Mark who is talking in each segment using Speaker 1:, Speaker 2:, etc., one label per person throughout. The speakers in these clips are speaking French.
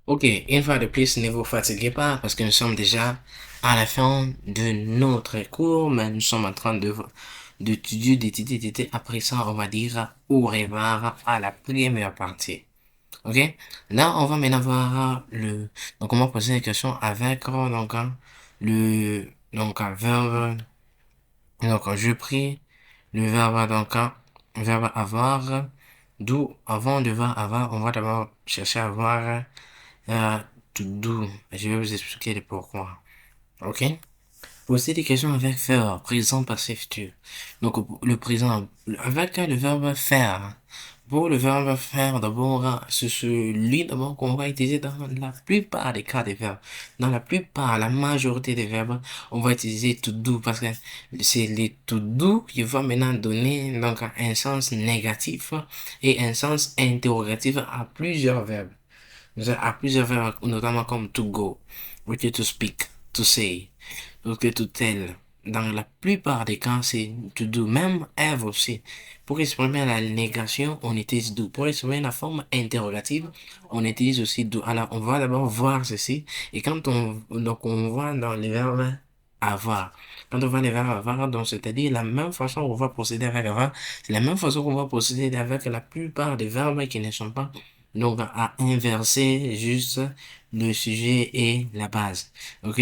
Speaker 1: Ok, une fois de plus, ne vous fatiguez pas parce que nous sommes déjà à la fin de notre cours, mais nous sommes en train d'étudier. Après ça, on va dire au revoir à la première partie. Ok? Là, on va maintenant voir donc on va poser des questions avec, un verbe, je prie, le verbe, verbe avoir, d'où, avant de voir avoir, on va d'abord chercher à voir, euh, to do. Je vais vous expliquer le pourquoi. Ok? Poser des questions avec faire, présent, passé, futur. Donc, le présent, avec le verbe faire. Pour le verbe faire, d'abord, c'est celui d'abord qu'on va utiliser dans la plupart des cas des verbes. Dans la plupart, la majorité des verbes, on va utiliser to do parce que c'est les to do qui vont maintenant donner donc un sens négatif et un sens interrogatif à plusieurs verbes. À plusieurs verbes, notamment comme to go, ok, to speak, to say, ok, to tell. Dans la plupart des cas, c'est to do. Même have aussi. Pour exprimer la négation, on utilise do. Pour exprimer la forme interrogative, on utilise aussi do. Alors, on va d'abord voir ceci. Et quand on voit dans les verbes avoir. Quand on voit les verbes avoir, donc c'est-à-dire la même façon qu'on va procéder avec avoir, c'est la même façon qu'on va procéder avec la plupart des verbes qui ne sont pas donc à inverser juste le sujet et la base. Ok?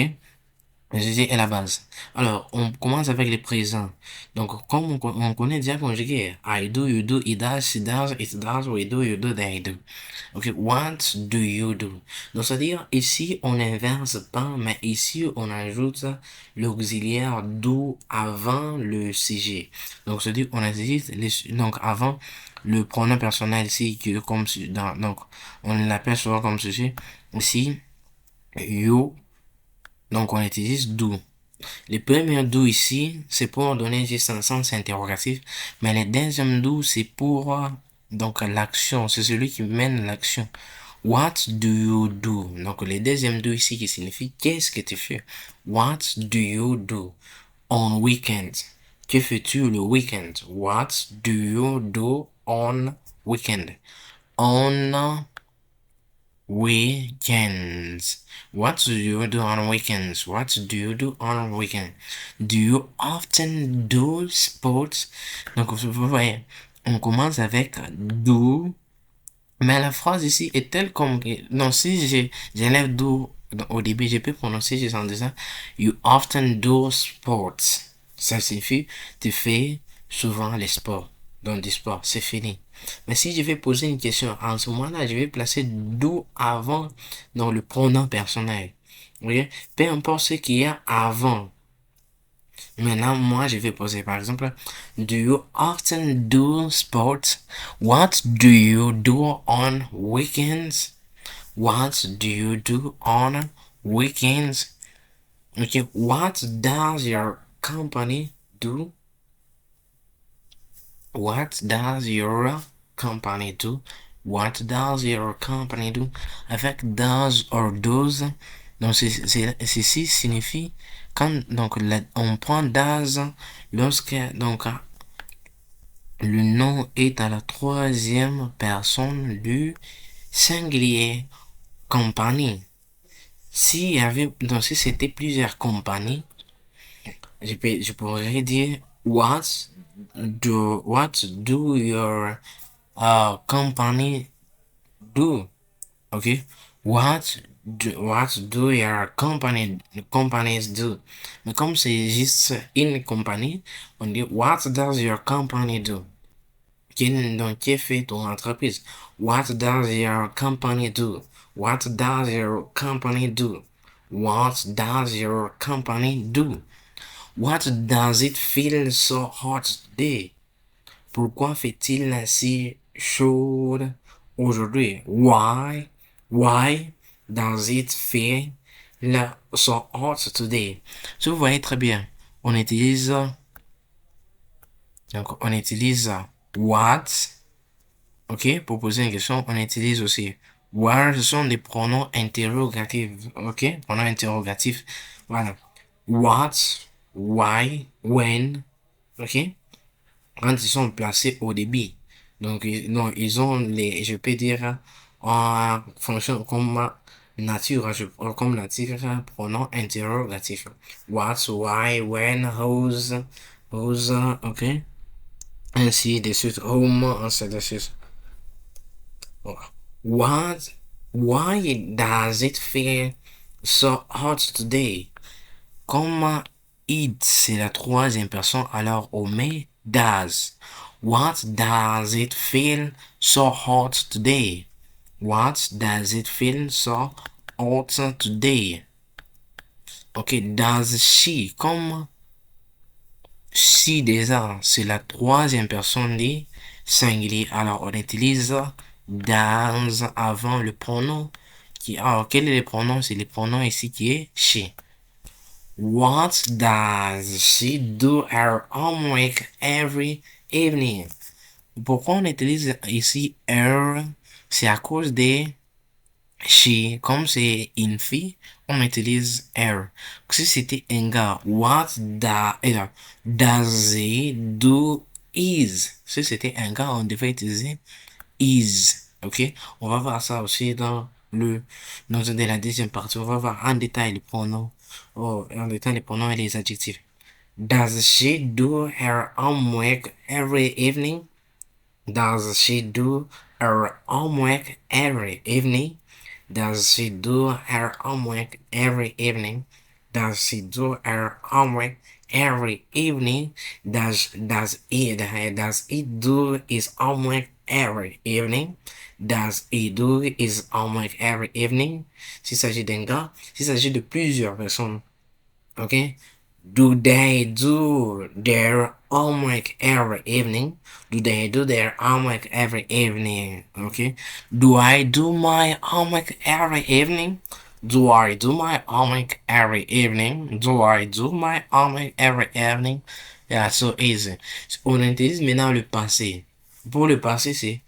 Speaker 1: Le sujet est la base. Alors, on commence avec les présents. Donc, comme on connaît déjà conjugué, I do, you do, he does, she does, it does, we do, you do, they do. Ok, what do you do? Donc, c'est-à-dire, ici, on n'inverse pas, mais ici, on ajoute l'auxiliaire do avant le sujet. Donc, c'est-à-dire, on utilise donc, avant le pronom personnel ici, donc, on l'appelle souvent comme ceci. Ici, you, donc, on utilise do. Les premiers do ici, c'est pour donner juste un sens interrogatif, mais les deuxièmes do, c'est pour donc l'action, c'est celui qui mène l'action. What do you do? Donc les deuxièmes do ici qui signifie qu'est-ce que tu fais? What do you do on weekend? Que fais-tu le weekend? What do you do on weekend? On weekends. What do you do on weekends? What do you do on weekend? Do you often do sports? Donc, vous voyez, on commence avec do, mais la phrase ici est telle comme, donc si j'enlève do au début, je peux prononcer juste en disant you often do sports. Ça signifie tu fais souvent les sports. Donc du sport, c'est fini. Mais si je vais poser une question, en ce moment-là, je vais placer do avant dans le pronom personnel. Vous voyez? Peu importe ce qu'il y a avant. Maintenant, moi, je vais poser par exemple, do you often do sports? What do you do on weekends? What do you do on weekends? Okay, what does your company do? What does your company do? What does your company do? Avec does or does, donc ceci signifie quand donc on prend does lorsque donc le nom est à la troisième personne du singulier compagnie. Donc si c'était plusieurs compagnies, je pourrais dire what do your company do? Ok? What do your companies do? Mais comme c'est juste une compagnie, on dit what does your company do? Donc, qui fait ton entreprise? What does your company do? What does your company do? What does your company do? What does it feel so hot today? Pourquoi fait-il si chaud aujourd'hui? Why does it feel so hot today? Si vous voyez très bien, on utilise what, ok, pour poser une question, on utilise aussi where, ce sont des pronoms interrogatifs, ok, pronoms interrogatifs, voilà. What, why, when, ok, quand ils sont placés au début. Donc, non, ils ont je peux dire, fonctionne comme comme nature, pronom interrogatif. What, why, when, whose, ok? Ainsi de suite, whom, ainsi de suite. What, why does it feel so hot today? Comme it, c'est la troisième personne, alors on met does. What does it feel so hot today? What does it feel so hot today? Ok, does she, comme si déjà, c'est la troisième personne du singulier. Alors, on utilise does avant le pronom. Alors, quel est le pronom? C'est le pronom ici qui est she. What does she do her homework every evening? Pourquoi on utilise ici her? C'est à cause de she. Comme c'est une fille, on utilise her. Si c'était un gars, does he do is? Si c'était un gars, on devait utiliser is. Ok? On va voir ça aussi dans la deuxième partie. On va voir en détail les pronoms. Oh, en détail les pronoms et les adjectifs. Does she do her homework every evening? Does she do her homework every evening? Does she do her homework every evening? Does she do her homework every evening? Does he do his homework every evening? Does he do his homework every evening? S'il s'agit d'un gars, s'il s'agit de plusieurs personnes, ok? Do they do their homework every evening? Do they do their homework every evening? Okay. Do I do my homework every evening? Do I do my homework every evening? Do I do my homework every evening? Yeah, so easy. On utilise maintenant le passé. Pour le passé, c'est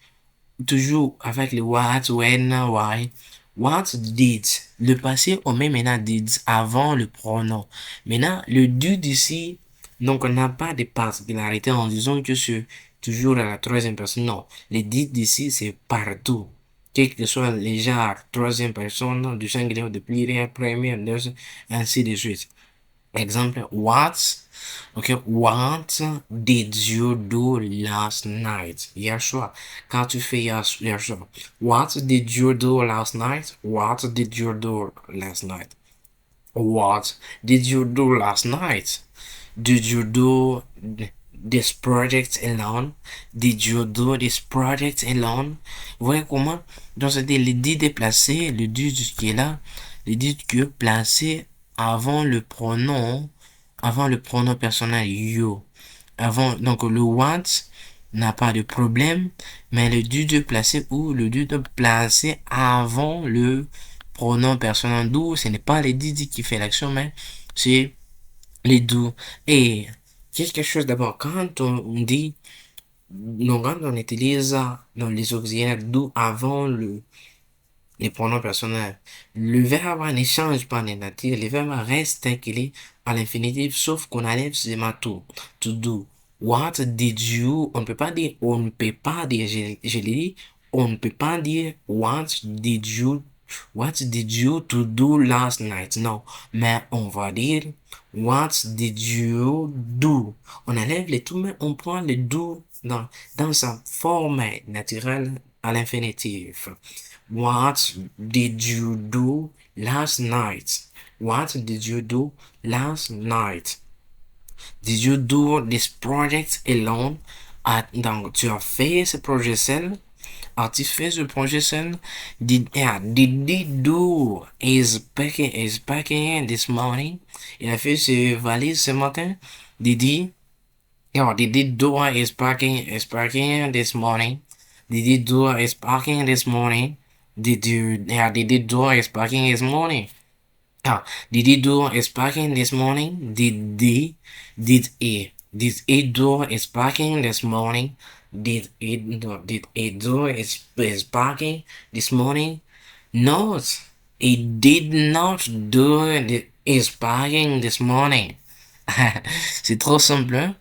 Speaker 1: toujours avec le what, when, why. What did. Le passé, on met maintenant did avant le pronom. Maintenant, le did ici, donc on n'a pas de particularité en disant que c'est toujours à la troisième personne. Non, le did ici, c'est partout. Quel que soit les genres, troisième personne, du singulier, de pluriel, premier, deuxième, ainsi de suite. Exemple, what did you do last night? Hier soir. Quand tu fais hier soir. What did you do last night? What did you do last night? What did you do last night? Did you do this project alone? Did you do this project alone? Vous voyez comment? Donc, c'était le dit déplacé, le dit qui est là, le dit que placé avant le pronom personnel you. Donc le what n'a pas de problème, mais le dû de placer ou le dû de placer avant le pronom personnel, d'où ce n'est pas le didi qui fait l'action, mais c'est les do. Et quelque chose d'abord, quand on dit, donc quand on utilise dans les auxiliaires do avant les pronoms personnels, le verbe ne change pas de nature, le verbe reste tel qu'il est à l'infinitif, sauf qu'on enlève seulement to do. What did you, on ne peut pas dire, je l'ai dit, on ne peut pas dire what did you to do last night, non, mais on va dire what did you do. On enlève les tout, mais on prend le do dans sa forme naturelle à l'infinitif. What did you do last night? What did you do last night? Did you do this project alone? Donc, tu as fait ce projet seul? As-tu fait ce projet seul? Did he do his packing this morning? Il a fait ses valises ce matin? Did he do his packing this morning? Did he do his packing this morning? Did he do his packing this morning? Did he do his packing this morning? Did he do his packing this morning? Did he do his packing this morning? No, he did not do his packing this morning. C'est trop simple, hein?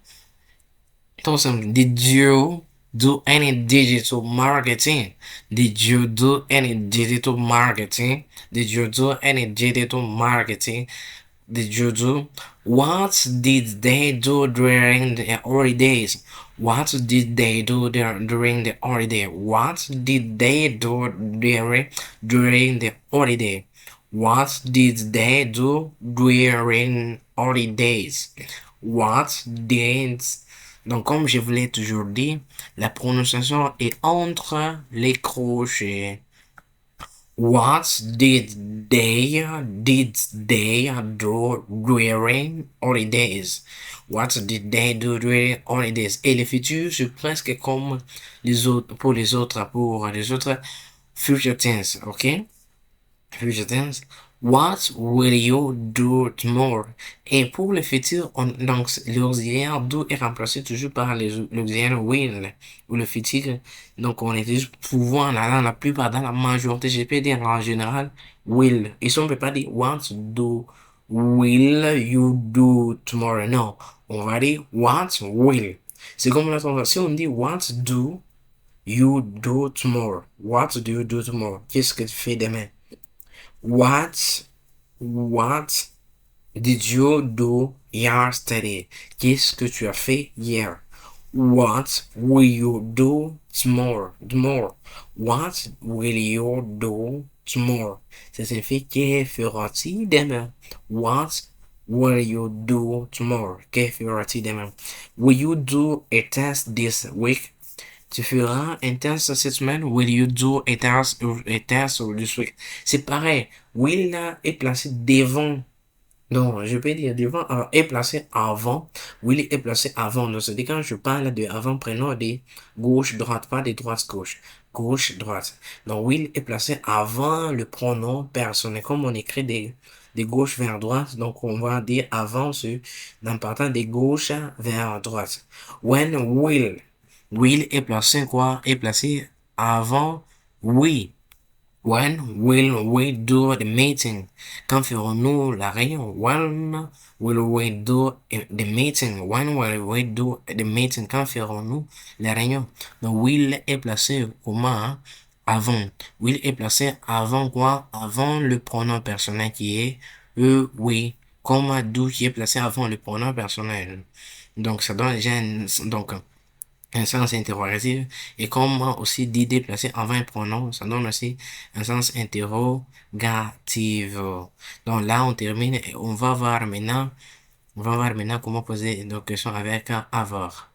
Speaker 1: Trop simple. Did you do any digital marketing? Did you do any digital marketing? Did you do any digital marketing? Did you do? What did they do during the holidays? What did they do during the holiday? What did they do during the holiday? What did they do during holidays? What did... Donc, comme je vous l'ai toujours dit, la prononciation est entre les crochets. What did they do during holidays? What did they do during holidays? Et le futur, c'est presque comme les autres, pour les autres future tense, ok? Future tense. What will you do tomorrow? Et pour le futur, donc l'auxiliaire do est remplacé toujours par l'auxiliaire will ou le futur. Donc on utilise souvent dans la plupart, dans la majorité, je peux dire en général, will. Et si on ne peut pas dire what will you do tomorrow? Non, on va dire what will. C'est comme la si on dit what do you do tomorrow? What do you do tomorrow? Qu'est-ce que tu fais demain? What did you do yesterday? Qu'est-ce que tu as fait hier? What will you do tomorrow? What will you do tomorrow? Ça signifie que feras-tu demain? What will you do tomorrow? Que feras-tu demain? Will you do a test this week? Tu feras un test cette semaine? Will you do a test this week? C'est pareil. Will là est placé devant. Donc, je peux dire devant est placé avant. Will est placé avant. Donc, c'est quand je parle de avant, prénom de gauche, droite, pas de droite, gauche. Gauche, droite. Donc, will est placé avant le pronom personnel. Comme on écrit de gauche vers droite, donc on va dire avant en partant de gauche vers droite. When will est placé quoi? Est placé avant we. When will we do the meeting? Quand ferons-nous la réunion? When will we do the meeting? When will we do the meeting? Quand ferons-nous la réunion? Donc, will est placé comment? Hein? Avant. Will est placé avant quoi? Avant le pronom personnel qui est oui. Comme do qui est placé avant le pronom personnel. Donc, ça donne déjà un sens interrogatif, et comme aussi d'idée placée avant un pronom, ça donne aussi un sens interrogatif. Donc là, on termine et on va voir maintenant comment poser nos questions avec avoir.